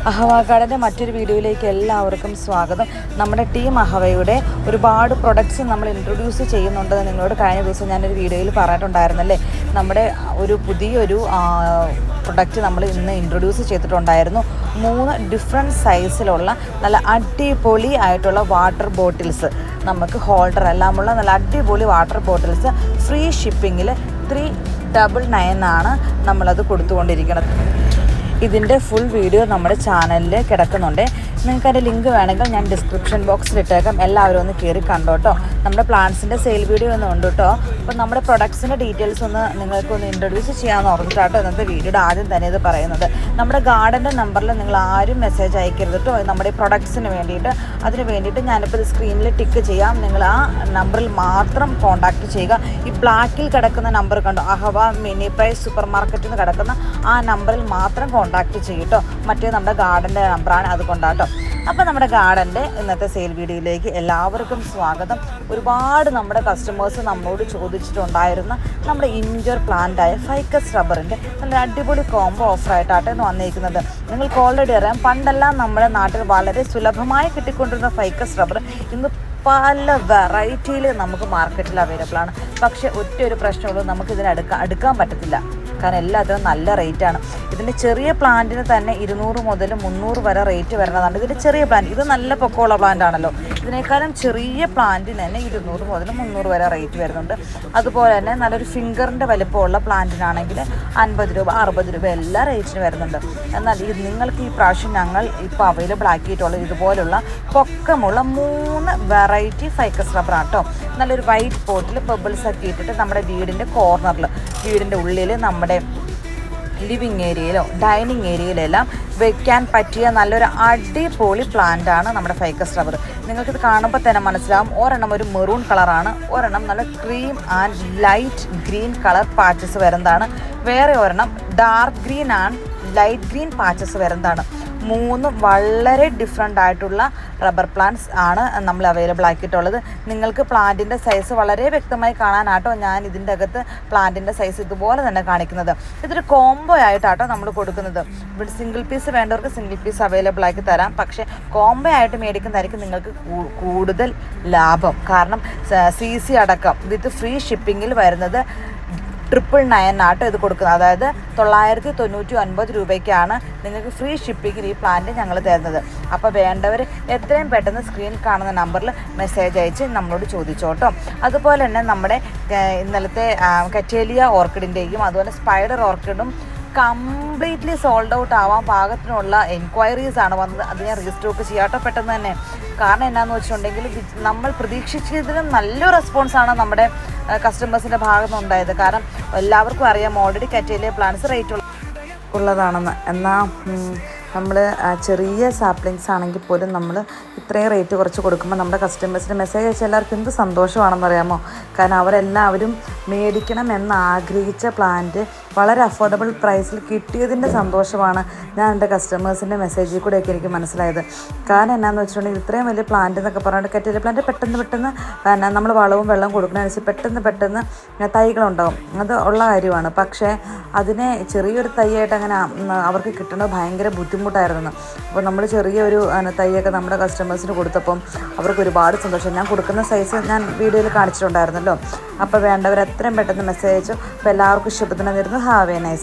അഹവ ഗാർഡൻ്റെ മറ്റൊരു വീഡിയോയിലേക്ക് എല്ലാവർക്കും സ്വാഗതം. നമ്മുടെ ടീം അഹവയുടെ ഒരുപാട് പ്രൊഡക്ട്സ് നമ്മൾ ഇൻട്രൊഡ്യൂസ് ചെയ്യുന്നുണ്ടെന്ന് നിങ്ങളോട് കഴിഞ്ഞ ദിവസം ഞാനൊരു വീഡിയോയിൽ പറഞ്ഞിട്ടുണ്ടായിരുന്നല്ലേ. നമ്മുടെ പുതിയൊരു പ്രൊഡക്റ്റ് നമ്മൾ ഇന്ന് ഇൻട്രൊഡ്യൂസ് ചെയ്തിട്ടുണ്ടായിരുന്നു. 3 ഡിഫറെൻറ്റ് സൈസിലുള്ള നല്ല അടിപൊളി ആയിട്ടുള്ള വാട്ടർ ബോട്ടിൽസ്, നമുക്ക് ഹോൾഡർ എല്ലാമുള്ള നല്ല അടിപൊളി വാട്ടർ ബോട്ടിൽസ് ഫ്രീ ഷിപ്പിങ്ങിൽ 399 ആണ് നമ്മളത് കൊടുത്തുകൊണ്ടിരിക്കുന്നത്. ഇതിൻ്റെ ഫുൾ വീഡിയോ നമ്മുടെ ചാനലിൽ കിടക്കുന്നുണ്ട്. നിങ്ങൾക്ക് അതിൻ്റെ ലിങ്ക് വേണമെങ്കിൽ ഞാൻ ഡിസ്ക്രിപ്ഷൻ ബോക്സിൽ ഇട്ടേക്കാം. എല്ലാവരും ഒന്ന് കയറി കണ്ടോട്ടോ. നമ്മുടെ പ്ലാന്റ്സിൻ്റെ സെയിൽ വീഡിയോ ഒന്നും ഉണ്ട് കേട്ടോ. അപ്പോൾ നമ്മുടെ പ്രൊഡക്ട്സിൻ്റെ ഡീറ്റെയിൽസ് ഒന്ന് നിങ്ങൾക്കൊന്ന് ഇൻട്രൊഡ്യൂസ് ചെയ്യാമെന്ന് ഓർമ്മിച്ചാട്ടോ ഇന്നത്തെ വീഡിയോയുടെ ആദ്യം തന്നെ ഇത് പറയുന്നത്. നമ്മുടെ ഗാർഡൻ്റെ നമ്പറിൽ നിങ്ങൾ ആരും മെസ്സേജ് അയക്കരുത് കേട്ടോ. നമ്മുടെ പ്രൊഡക്ട്സിന് വേണ്ടിയിട്ട് അതിന് വേണ്ടിയിട്ട് ഞാനിപ്പോൾ സ്ക്രീനിൽ ടിക്ക് ചെയ്യാം. നിങ്ങൾ ആ നമ്പറിൽ മാത്രം കോൺടാക്റ്റ് ചെയ്യുക. ഈ ബ്ലാക്കിൽ കിടക്കുന്ന നമ്പർ കണ്ടോ, അഹവ മിനി പ്രൈസ് സൂപ്പർ മാർക്കറ്റിൽ നിന്ന് കിടക്കുന്ന ആ നമ്പറിൽ മാത്രം കോൺടാക്റ്റ് ചെയ്യട്ടോ. മറ്റേ നമ്മുടെ ഗാർഡൻ്റെ നമ്പറാണ്, അതുകൊണ്ടാട്ടോ. അപ്പോൾ നമ്മുടെ ഗാർഡൻ്റെ ഇന്നത്തെ സെയിൽ വീഡിയോയിലേക്ക് എല്ലാവർക്കും സ്വാഗതം. ഒരുപാട് നമ്മുടെ കസ്റ്റമേഴ്സ് നമ്മളോട് ചോദിച്ചിട്ടുണ്ടായിരുന്ന നമ്മുടെ ഇൻഡോർ പ്ലാന്റായ ഫൈക്കസ് റബ്ബറിൻ്റെ നല്ല അടിപൊളി കോംബോ ഓഫറായിട്ടാണ് ഇന്ന് വന്നിരിക്കുന്നത്. നിങ്ങൾക്ക് ഓൾറെഡി അറിയാം, പണ്ടെല്ലാം നമ്മുടെ നാട്ടിൽ വളരെ സുലഭമായി കിട്ടിക്കൊണ്ടിരുന്ന ഫൈക്കസ് റബ്ബർ ഇന്ന് പല വെറൈറ്റിയിൽ നമുക്ക് മാർക്കറ്റിൽ അവൈലബിൾ ആണ്. പക്ഷേ ഒരു പ്രശ്നമുള്ളൂ, നമുക്കിതിന് അടുക്കാൻ പറ്റത്തില്ല. കാരണം എല്ലാത്തിനും നല്ല റേറ്റാണ്. ഇതിൻ്റെ ചെറിയ പ്ലാന്റിന് തന്നെ 200 മുതൽ 300 വരെ റേറ്റ് വരുന്നതാണ്. ഇതിൻ്റെ ചെറിയ പ്ലാന്റ്, ഇത് നല്ല പൊക്കമുള്ള പ്ലാന്റ് ആണല്ലോ. ഇതിനേക്കാളും ചെറിയ പ്ലാന്റിന് തന്നെ 200 മുതൽ 300 വരെ റേറ്റ് വരുന്നുണ്ട്. അതുപോലെ തന്നെ നല്ലൊരു ഫിംഗറിൻ്റെ വലിപ്പമുള്ള പ്ലാന്റിനാണെങ്കിൽ 50 രൂപ 60 രൂപ എല്ലാ റേറ്റിന് വരുന്നുണ്ട്. എന്നാൽ നിങ്ങൾക്ക് ഈ പ്രാവശ്യം ഞങ്ങൾ ഇപ്പോൾ അവൈലബിൾ ആക്കിയിട്ടുള്ള ഇതുപോലുള്ള പൊക്കമുള്ള 3 വെറൈറ്റി ഫൈക്കസ് റബ്ബറാണ് കേട്ടോ. നല്ലൊരു വൈറ്റ് പോട്ടിൽ ബബിൾസ് ഒക്കെ ഇട്ടിട്ട് നമ്മുടെ വീടിൻ്റെ കോർണറിൽ, വീടിൻ്റെ ഉള്ളിൽ, നമ്മുടെ ലിവിങ് ഏരിയയിലോ ഡൈനിങ് ഏരിയയിലെല്ലാം വെക്കാൻ പറ്റിയ നല്ലൊരു അടിപൊളി പ്ലാന്റാണ് നമ്മുടെ ഫൈക്കസ് റബ്ബർ. നിങ്ങൾക്കിത് കാണുമ്പോൾ തന്നെ മനസ്സിലാവും. ഒരെണ്ണം ഒരു മെറൂൺ കളറാണ്, ഒരെണ്ണം നല്ല cream and light green colour patches വരുന്നതാണ്, വേറെ ഒരെണ്ണം dark green and light green patches വരുന്നതാണ്. 3 വളരെ ഡിഫറെൻ്റ് ആയിട്ടുള്ള റബ്ബർ പ്ലാന്റ്സ് ആണ് നമ്മൾ അവൈലബിൾ ആക്കിയിട്ടുള്ളത്. നിങ്ങൾക്ക് പ്ലാന്റിൻ്റെ സൈസ് വളരെ വ്യക്തമായി കാണാനാട്ടോ ഞാൻ ഇതിൻ്റെ അകത്ത് പ്ലാന്റിൻ്റെ സൈസ് ഇതുപോലെ തന്നെ കാണിക്കുന്നത്. ഇതൊരു കോംബോ ആയിട്ടാട്ടോ നമ്മൾ കൊടുക്കുന്നത്. ഇവിടെ സിംഗിൾ പീസ് വേണ്ടവർക്ക് സിംഗിൾ പീസ് അവൈലബിൾ ആക്കി തരാം. പക്ഷേ കോംബോ ആയിട്ട് മേടിക്കുന്നതായിരിക്കും നിങ്ങൾക്ക് കൂടുതൽ ലാഭം. കാരണം CC അടക്കം വിത്ത് ഫ്രീ ഷിപ്പിങ്ങിൽ വരുന്നത് 999 ആട്ടോ ഇത് കൊടുക്കുന്നത്. അതായത് 999 രൂപയ്ക്കാണ് നിങ്ങൾക്ക് ഫ്രീ ഷിപ്പിങ്ങിൽ ഈ പ്ലാന്റ് ഞങ്ങൾ തരുന്നത്. അപ്പോൾ വേണ്ടവർ എത്രയും പെട്ടെന്ന് സ്ക്രീനിൽ കാണുന്ന നമ്പറിൽ മെസ്സേജ് അയച്ച് നമ്മളോട് ചോദിച്ചോട്ടോ. അതുപോലെ തന്നെ നമ്മുടെ ഇന്നലത്തെ കറ്റേലിയ ഓർക്കിഡിൻ്റെയും അതുപോലെ സ്പൈഡർ ഓർക്കിഡും കംപ്ലീറ്റ്ലി സോൾഡ് ഔട്ട് ആവാൻ പാകത്തിനുള്ള എൻക്വയറീസ് ആണ് വന്നത്. അത് ഞാൻ റീസ്റ്റോക്ക് ചെയ്യാട്ടോ പെട്ടെന്ന് തന്നെ. കാരണം എന്നാന്ന് വെച്ചിട്ടുണ്ടെങ്കിൽ നമ്മൾ പ്രതീക്ഷിച്ചതിലും നല്ലൊരു റെസ്പോൺസാണ് നമ്മുടെ കസ്റ്റമേഴ്സിൻ്റെ ഭാഗത്ത് നിന്ന് ഉണ്ടായത്. കാരണം എല്ലാവർക്കും അറിയാം ഓൾറെഡി കറ്റേലിയ പ്ലാന്റ്സ് റേറ്റ് ഉള്ളതാണെന്ന്. എന്നാൽ നമ്മൾ ചെറിയ സാപ്ലിങ്സ് ആണെങ്കിൽ പോലും നമ്മൾ ഇത്രയും റേറ്റ് കുറച്ച് കൊടുക്കുമ്പോൾ നമ്മുടെ കസ്റ്റമേഴ്സിന് മെസ്സേജ് അയച്ചാൽ എല്ലാവർക്കും എന്ത് സന്തോഷമാണെന്നറിയാമോ. കാരണം അവരെല്ലാവരും മേടിക്കണം എന്ന് ആഗ്രഹിച്ച പ്ലാന്റ് വളരെ അഫോർഡബിൾ പ്രൈസിൽ കിട്ടിയതിൻ്റെ സന്തോഷമാണ് ഞാൻ എൻ്റെ കസ്റ്റമേഴ്സിൻ്റെ മെസ്സേജിൽ കൂടെയൊക്കെ എനിക്ക് മനസ്സിലായത്. കാരണം എന്നാന്ന് വെച്ചിട്ടുണ്ടെങ്കിൽ ഇത്രയും വലിയ പ്ലാന്റ് എന്നൊക്കെ പറഞ്ഞിട്ട് കറ്റേലിയ പ്ലാന്റ് പെട്ടെന്ന് നമ്മൾ വളവും വെള്ളം കൊടുക്കുന്നതനുസരിച്ച് പെട്ടെന്ന് തൈകളുണ്ടാകും. അത് ഉള്ള കാര്യമാണ്. പക്ഷേ അതിനെ ചെറിയൊരു തൈയായിട്ട് അങ്ങനെ അവർക്ക് കിട്ടുന്നത് ഭയങ്കര ബുദ്ധിമുട്ടായിരുന്നു. അപ്പോൾ നമ്മൾ ചെറിയൊരു തൈയൊക്കെ നമ്മുടെ കസ്റ്റമേഴ്സിന് കൊടുത്തപ്പം അവർക്ക് ഒരുപാട് സന്തോഷം. ഞാൻ കൊടുക്കുന്ന സൈസ് ഞാൻ വീഡിയോയിൽ കാണിച്ചിട്ടുണ്ടായിരുന്നല്ലോ. അപ്പോൾ വേണ്ടവർ എത്രയും പെട്ടെന്ന് മെസ്സേജ് അയച്ചു. അപ്പോൾ എല്ലാവർക്കും ശുഭദിനം നേരുന്നു. Have A nice